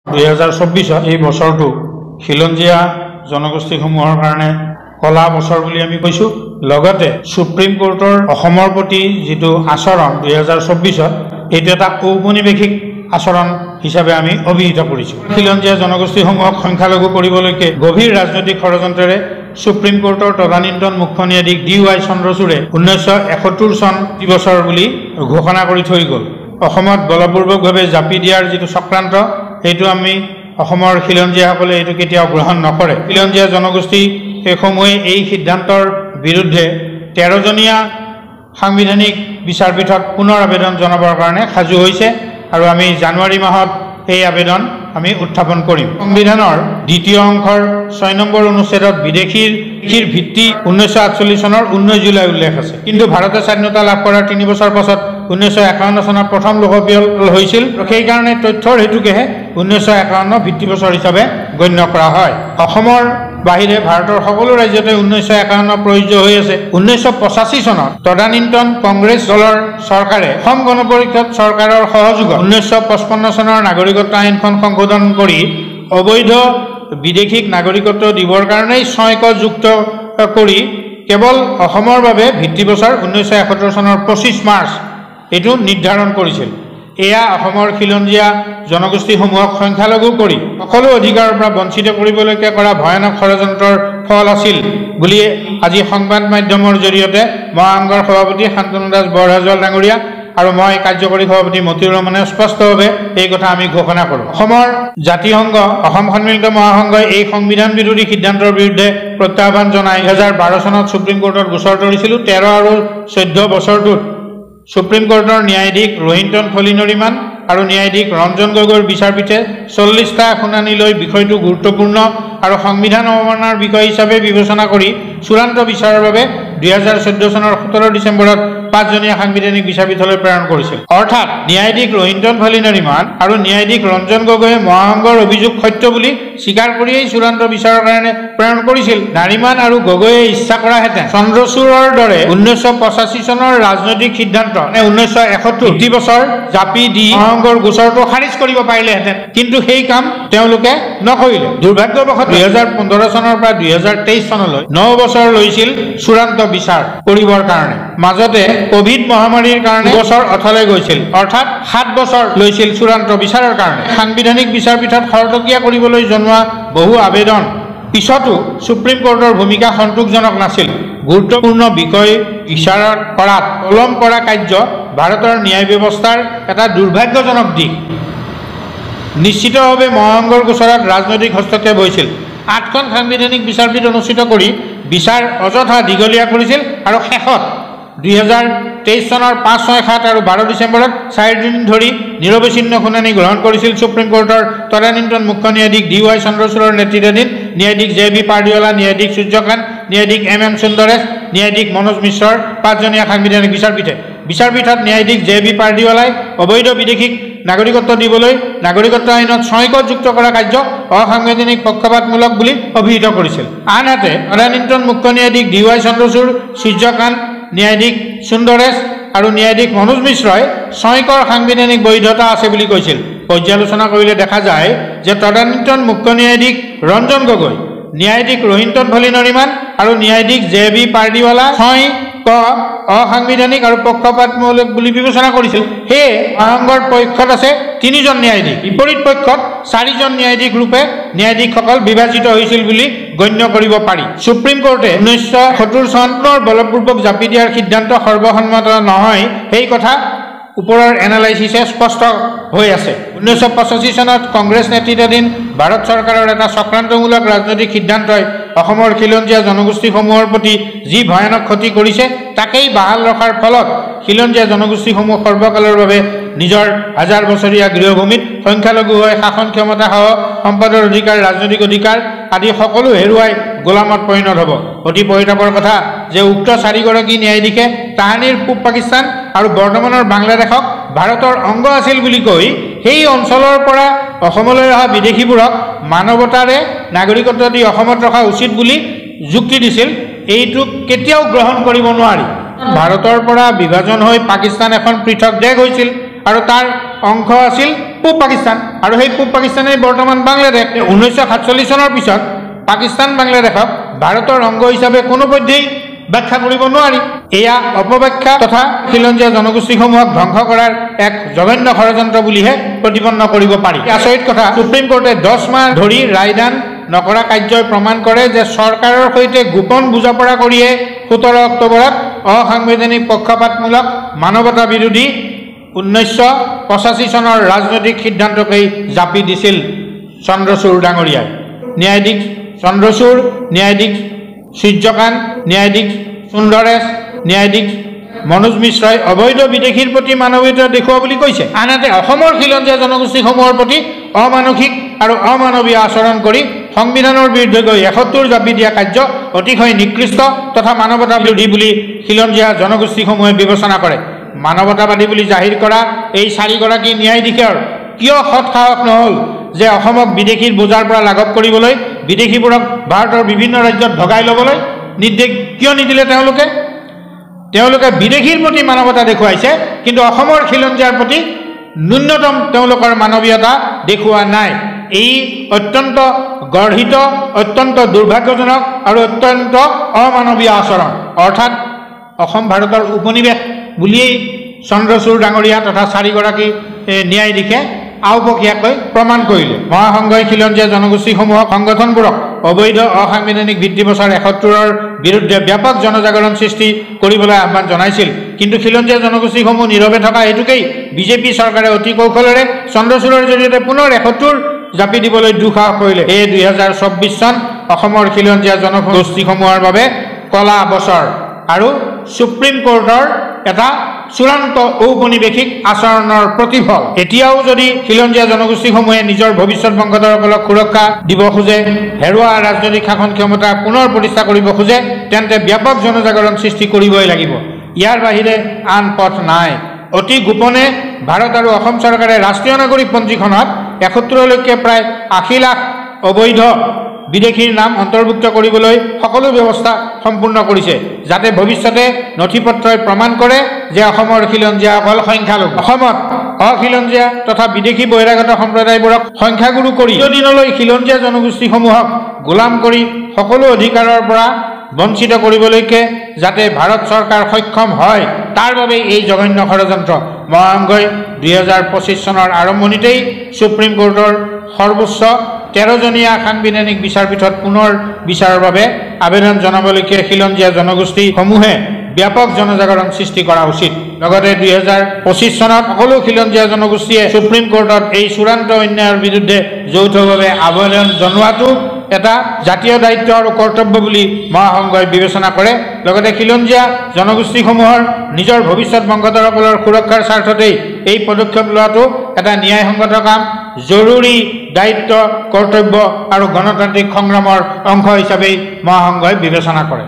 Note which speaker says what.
Speaker 1: 2024 এই বছৰটো খিলঞ্জীয়া জনগোষ্ঠীসমূহৰ কাৰণে কলা বছৰ বুলি আমি কৈছো। লগতে সুপ্ৰিম কোৰ্টৰ অসমৰ প্ৰতি যিটো আচৰণ 2024 এইটো এটা ঔপনিবেশিক আচৰণ হিচাপে আমি অভিহিত কৰিছো। খিলঞ্জীয়া জনগোষ্ঠীসমূহক সংখ্যালঘু কৰিবলৈকে গভীৰ ৰাজনৈতিক ষড়যন্ত্ৰেৰে সুপ্ৰিম কোৰ্টৰ তদানীন্তন মুখ্য ন্যায়াধীশ DY চন্দ্ৰচূড়ে 1971 চন দিৱসৰ বুলি ঘোষণা কৰি থৈ গ'ল। অসমত বলপূৰ্বকভাৱে জাপি দিয়াৰ যিটো চক্ৰান্ত এইটো আমি অসমৰ খিলঞ্জীয়াসকলে এইটো কেতিয়াও গ্ৰহণ নকৰে। খিলঞ্জীয়া জনগোষ্ঠী এইসমূহে এই সিদ্ধান্তৰ বিৰুদ্ধে 13জনীয়া সাংবিধানিক বিচাৰপীঠত পুনৰ আবেদন জনাবৰ কাৰণে সাজু হৈছে আৰু আমি জানুৱাৰী মাহত এই আবেদন আমি উত্থাপন কৰিম। সংবিধানৰ দ্বিতীয় অংশৰ 6 নম্বৰ অনুচ্ছেদত বিদেশীৰ ভিত্তি 1948 চনৰ 19 জুলাই উল্লেখ আছে। কিন্তু ভাৰতে স্বাধীনতা লাভ কৰাৰ 3 বছৰ পাছত 1951 চনত প্ৰথম লোকপিয়ল হৈছিল। সেইকাৰণে তথ্যৰ হেতুকেহে 1951 ভিত্তি বছৰ হিচাপে গণ্য কৰা হয়। অসমৰ বাহিৰে ভাৰতৰ সকলো ৰাজ্যতে 1951 প্ৰয়োজ্য হৈ আছে। 1985 চনত তদানীন্তন কংগ্ৰেছ দলৰ চৰকাৰে অসম গণ পৰিষদ চৰকাৰৰ সহযোগত 1955 চনৰ নাগৰিকত্ব আইনখন সংশোধন কৰি অবৈধ বিদেশীক নাগৰিকত্ব দিবৰ কাৰণেই 6 যুক্ত কৰি কেৱল অসমৰ বাবে ভিত্তি বছৰ 1971 চনৰ 25 মাৰ্চ এইটো নিৰ্ধাৰণ কৰিছিল। এয়া অসমৰ খিলঞ্জীয়া জনগোষ্ঠীসমূহক সংখ্যালঘু কৰি সকলো অধিকাৰৰ পৰা বঞ্চিত কৰিবলৈকে কৰা ভয়ানক ষড়যন্ত্ৰৰ ফল আছিল বুলি আজি সংবাদ মাধ্যমৰ জৰিয়তে মহাসংঘৰ সভাপতি শান্তনু দাস বৰহাজোৱাল ডাঙৰীয়া আৰু মই কাৰ্যকৰী সভাপতি মতিউৰ ৰহমানে স্পষ্টভাৱে এই কথা আমি ঘোষণা কৰোঁ। অসমৰ জাতিসংঘ অসম সন্মিলিত মহাসংঘই এই সংবিধান বিৰোধী সিদ্ধান্তৰ বিৰুদ্ধে প্ৰত্যাহ্বান জনাই 2012 চনত সুপ্ৰিম কোৰ্টত গোচৰ তৰিছিল। 13 আৰু 14 বছৰটোত সুপ্ৰিম কোৰ্টৰ ন্যায়াধীশ ৰোহিন্টন ফলিনৰিমান আৰু ন্যায়াধীশ ৰঞ্জন গগৈৰ বিচাৰপীঠে 40টা শুনানি লৈ বিষয়টো গুৰুত্বপূৰ্ণ আৰু সংবিধান অৱমাননাৰ বিষয় হিচাপে বিবেচনা কৰি চূড়ান্ত বিচাৰৰ বাবে 2014 চনৰ 17 ডিচেম্বৰত 5জনীয়া সাংবিধানিক বিচাৰপীঠলৈ প্ৰেৰণ কৰিছিল। অৰ্থাৎ ন্যায়াধীশ ৰোহিন্টন ফলিনৰিমান আৰু ন্যায়াধীশ ৰঞ্জন গগৈয়ে মহাসংঘৰ অভিযোগ সত্য বুলি স্বীকাৰ কৰিয়েই চূড়ান্ত বিচাৰৰ কাৰণে প্ৰেৰণ কৰিছিল। নাৰিমান আৰু গগৈয়ে ইচ্ছা কৰাহেঁতেন চন্দ্ৰচূড়ৰ দৰে 1985 চনৰ ৰাজনৈতিক সিদ্ধান্ত 1971 ভিত্তি বছৰ জাপি দি মহাসংঘৰ গোচৰটো খাৰিজ কৰিব পাৰিলেহেঁতেন, কিন্তু সেই কাম তেওঁলোকে নকৰিলে। দুৰ্ভাগ্যবশত 2015 চনৰ পৰা 2023 চনলৈ 9 বছৰ লৈছিল চূড়ান্ত বিচাৰ কৰিবৰ কাৰণে। মাজতে কোভিড মহামাৰীৰ কাৰণে বছৰ অথলে গৈছিল, অৰ্থাৎ 7 বছৰ লৈছিল চূড়ান্ত বিচাৰৰ কাৰণে। সাংবিধানিক বিচাৰপীঠত খৰতকীয়া কৰিবলৈ জনোৱা বহু আবেদন পিছতো সুপ্ৰিম কোৰ্টৰ ভূমিকা সন্তোষজনক নাছিল। গুৰুত্বপূৰ্ণ বিষয় বিচাৰ কৰাত পলম কৰা কাৰ্য ভাৰতৰ ন্যায় ব্যৱস্থাৰ এটা দুৰ্ভাগ্যজনক দিশ। নিশ্চিতভাৱে মহাসংঘৰ গোচৰত ৰাজনৈতিক হস্তক্ষেপ হৈছিল। 8খন সাংবিধানিক বিচাৰপীঠ অনুষ্ঠিত কৰি বিচাৰ অযথা দীঘলীয়া কৰিছিল আৰু শেষত 2023 চনৰ 5, 6, 7 আৰু 12 ডিচেম্বৰত 4 দিন ধৰি নিৰৱচ্ছিন্ন শুনানি গ্ৰহণ কৰিছিল সুপ্ৰিম কোৰ্টৰ তদানীন্তন মুখ্য ন্যায়াধীশ DY চন্দ্ৰচূড়ৰ নেতৃত্বাধীন ন্যায়াধীশ JB পাৰ্দিৱালা, ন্যায়াধীশ সূৰ্যকান্ত, ন্যায়াধীশ MM সুন্দৰেশ, ন্যায়াধীশ মনোজ মিশ্ৰৰ 5জনীয়া সাংবিধানিক বিচাৰপীঠে। বিচাৰপীঠত ন্যায়াধীশ JB পাৰ্দিৱালাই অবৈধ বিদেশীক নাগৰিকত্ব দিবলৈ নাগৰিকত্ব আইনত 6 যুক্ত কৰা কাৰ্য অসাংবিধানিক পক্ষপাতমূলক বুলি অভিহিত কৰিছিল। আনহাতে তদানীন্তন মুখ্য ন্যায়াধীশ DY চন্দ্ৰচূড়, সূৰ্যকান্ত, ন্যায়াধীশ সুন্দৰেশ আৰু ন্যায়াধীশ মনোজ মিশ্ৰই 6 সাংবিধানিক বৈধতা আছে বুলি কৈছিল। পৰ্যালোচনা কৰিলে দেখা যায় যে তদানীন্তন মুখ্য ন্যায়াধীশ ৰঞ্জন গগৈ, ন্যায়াধীশ ৰোহিন্টন ফলিনৰিমান আৰু ন্যায়াধীশ JB পাৰ্দিৱালা 6 অসাংবিধানিক আৰু পক্ষপাতমূলক বুলি বিবেচনা কৰিছিল। সেয়ে মহাসংঘৰ পক্ষত আছে 3জন ন্যায়াধীশ, বিপৰীত পক্ষত 4জন ন্যায়াধীশ ৰূপে ন্যায়াধীশসকল বিভাজিত হৈছিল বুলি গণ্য কৰিব পাৰি। সুপ্ৰিম কোৰ্টে 1970 চনৰ বলপূৰ্বক জাপি দিয়াৰ সিদ্ধান্ত সৰ্বসন্মত নহয়, সেই কথা ওপৰৰ এনালাইচিছে স্পষ্ট হৈ আছে। 1985 চনত কংগ্ৰেছ নেতৃত্বাধীন ভাৰত চৰকাৰৰ এটা চক্ৰান্তমূলক ৰাজনৈতিক সিদ্ধান্তই অসমৰ খিলঞ্জীয়া জনগোষ্ঠীসমূহৰ প্ৰতি যি ভয়ানক ক্ষতি কৰিছে তাকেই বাহাল ৰখাৰ ফলত খিলঞ্জীয়া জনগোষ্ঠীসমূহ সৰ্বকালৰ বাবে নিজৰ 1000 বছৰীয়া গৃহভূমিত সংখ্যালঘু হৈ শাসন ক্ষমতা সহ সম্পদৰ অধিকাৰ, ৰাজনৈতিক অধিকাৰ আদি সকলো হেৰুৱাই গোলামত পৰিণত হ'ব। অতি পৰিতাপৰ কথা যে উক্ত 4গৰাকী ন্যায়াধীশে তাহানিৰ পূব পাকিস্তান আৰু বৰ্তমানৰ বাংলাদেশক ভাৰতৰ অংগ আছিল বুলি কৈ সেই অঞ্চলৰ পৰা অসমলৈ অহা বিদেশীবোৰক মানৱতাৰে নাগৰিকত্ব দি অসমত ৰখা উচিত বুলি যুক্তি দিছিল। এইটো কেতিয়াও গ্ৰহণ কৰিব নোৱাৰি। ভাৰতৰ পৰা বিভাজন হৈ পাকিস্তান এখন পৃথক দেশ হৈছিল আৰু তাৰ অংশ আছিল পূব পাকিস্তান আৰু সেই পূব পাকিস্তানেই বৰ্তমান বাংলাদেশ। 1947 চনৰ পিছত পাকিস্তান বাংলাদেশক ভাৰতৰ অংগ হিচাপে কোনোপধ্যেই ব্যাখ্যা কৰিব নোৱাৰি। এয়া অপব্যাখ্যা তথা খিলঞ্জীয়া জনগোষ্ঠীসমূহক ধ্বংস কৰাৰ এক জঘন্য ষড়যন্ত্ৰ বুলিহে প্ৰতিপন্ন কৰিব পাৰি। আচৰিত কথা, সুপ্ৰিম কোৰ্টে 10 মাহ ধৰি ৰায়দান নকৰা কাৰ্যই প্ৰমাণ কৰে যে চৰকাৰৰ সৈতে গোপন বুজাপৰা কৰিয়ে 17 অক্টোবৰত অসাংবিধানিক পক্ষপাতমূলক মানৱতা বিৰোধী 1985 চনৰ ৰাজনৈতিক সিদ্ধান্তকেই জাপি দিছিল চন্দ্ৰচূড় ডাঙৰীয়াই। ন্যায়াধীশ চন্দ্ৰচূড়, ন্যায়াধীশ সূৰ্যকান্ত, ন্যায়াধীশ সুন্দৰেশ, ন্যায়াধীশ মনোজ মিশ্ৰই অবৈধ বিদেশীৰ প্ৰতি মানৱীয়তা দেখুওৱা বুলি কৈছে। আনহাতে অসমৰ খিলঞ্জীয়া জনগোষ্ঠীসমূহৰ প্ৰতি অমানসিক আৰু অমানৱীয় আচৰণ কৰি সংবিধানৰ বিৰুদ্ধে গৈ 71 জাপি দিয়া কাৰ্য অতিশয় নিকৃষ্ট তথা মানৱতা বিৰোধী বুলি খিলঞ্জীয়া জনগোষ্ঠীসমূহে বিবেচনা কৰে। মানৱতাবাদী বুলি জাহিৰ কৰা এই 4গৰাকী ন্যায়াধীশৰ কিয় সৎসাহস নহ'ল যে অসমক বিদেশীৰ বোজাৰ পৰা লাঘৱ কৰিবলৈ, বিদেশীবোৰক ভাৰতৰ বিভিন্ন ৰাজ্যত ভগাই ল'বলৈ নিৰ্দেশ কিয় নিদিলে? তেওঁলোকে বিদেশীৰ প্ৰতি মানৱতা দেখুৱাইছে, কিন্তু অসমৰ খিলঞ্জীয়াৰ প্ৰতি ন্যূনতম তেওঁলোকৰ মানৱীয়তা দেখুওৱা নাই। এই অত্যন্ত গৰ্হিত, অত্যন্ত দুৰ্ভাগ্যজনক আৰু অত্যন্ত অমানৱীয় আচৰণ। অৰ্থাৎ অসম ভাৰতৰ উপনিৱেশ বুলিয়েই চন্দ্ৰচূড় ডাঙৰীয়া তথা 4গৰাকী ন্যায়াধীশে আওপকীয়াকৈ প্ৰমাণ কৰিলে। মহাসংঘই খিলঞ্জীয়া জনগোষ্ঠীসমূহক সংগঠনবোৰক অবৈধ অসাংবিধানিক ভিত্তিপ্ৰচাৰ 71ৰ বিৰুদ্ধে ব্যাপক জনজাগৰণ সৃষ্টি কৰিবলৈ আহ্বান জনাইছিল। কিন্তু খিলঞ্জীয়া জনগোষ্ঠীসমূহ নীৰৱে থকা হেতুকেই বিজেপি চৰকাৰে অতি কৌশলেৰে চন্দ্ৰচূড়ৰ জৰিয়তে পুনৰ 71 জাপি দিবলৈ দুঃসাহস কৰিলে। এই 2024 চন অসমৰ খিলঞ্জীয়া জনগোষ্ঠীসমূহৰ বাবে কলা বছৰ আৰু সুপ্ৰিম কোৰ্টৰ এটা চূড়ান্ত ঔপনিৱেশিক আচৰণৰ প্ৰতিফল। এতিয়াও যদি খিলঞ্জীয়া জনগোষ্ঠীসমূহে নিজৰ ভৱিষ্যত বংশধৰসকলক সুৰক্ষা দিব খোজে, হেৰুৱা ৰাজনৈতিক শাসন ক্ষমতা পুনৰ প্ৰতিষ্ঠা কৰিব খোজে, তেন্তে ব্যাপক জনজাগৰণ সৃষ্টি কৰিবই লাগিব। ইয়াৰ বাহিৰে আন পথ নাই। অতি গোপনে ভাৰত আৰু অসম চৰকাৰে ৰাষ্ট্ৰীয় নাগৰিক পঞ্জীখনত 71লৈকে প্ৰায় 80 লাখ অবৈধ বিদেশীৰ নাম অন্তৰ্ভুক্ত কৰিবলৈ সকলো ব্যৱস্থা সম্পূৰ্ণ কৰিছে, যাতে ভৱিষ্যতে নথিপত্ৰই প্ৰমাণ কৰে যে অসমৰ খিলঞ্জীয়াসকল সংখ্যালঘু। অসমত অখিলঞ্জীয়া তথা বিদেশী বহিৰাগত সম্প্ৰদায়বোৰক সংখ্যাগুৰু কৰি চিৰদিনলৈ খিলঞ্জীয়া জনগোষ্ঠীসমূহক গোলাম কৰি সকলো অধিকাৰৰ পৰা বঞ্চিত কৰিবলৈকে যাতে ভাৰত চৰকাৰ সক্ষম হয়, তাৰ বাবে এই জঘন্য ষড়যন্ত্ৰ। মহাসংঘই 2025 চনৰ আৰম্ভণিতেই সুপ্ৰিম কোৰ্টৰ সৰ্বোচ্চ 13জনীয়া সাংবিধানিক বিচাৰপীঠত পুনৰ বিচাৰৰ বাবে আবেদন জনাবলৈকে খিলঞ্জীয়া জনগোষ্ঠীসমূহে ব্যাপক জনজাগৰণ সৃষ্টি কৰা উচিত। লগতে 2025 চনত সকলো খিলঞ্জীয়া জনগোষ্ঠীয়ে সুপ্ৰিম কোৰ্টত এই চূড়ান্ত অন্যায়ৰ বিৰুদ্ধে যৌথভাৱে আবেদন জনোৱাটো এটা জাতীয় দায়িত্ব আৰু কৰ্তব্য বুলি মহাসংঘই বিবেচনা কৰে। লগতে খিলঞ্জীয়া জনগোষ্ঠীসমূহৰ নিজৰ ভৱিষ্যত বংশধৰসকলৰ সুৰক্ষাৰ স্বাৰ্থতেই এই পদক্ষেপ লোৱাটো এটা ন্যায়সংগত কাম, জৰুৰী দায়িত্ব, কৰ্তব্য আৰু গণতান্ত্ৰিক সংগ্ৰামৰ অংশ হিচাপেই মহাসংঘই বিবেচনা কৰে।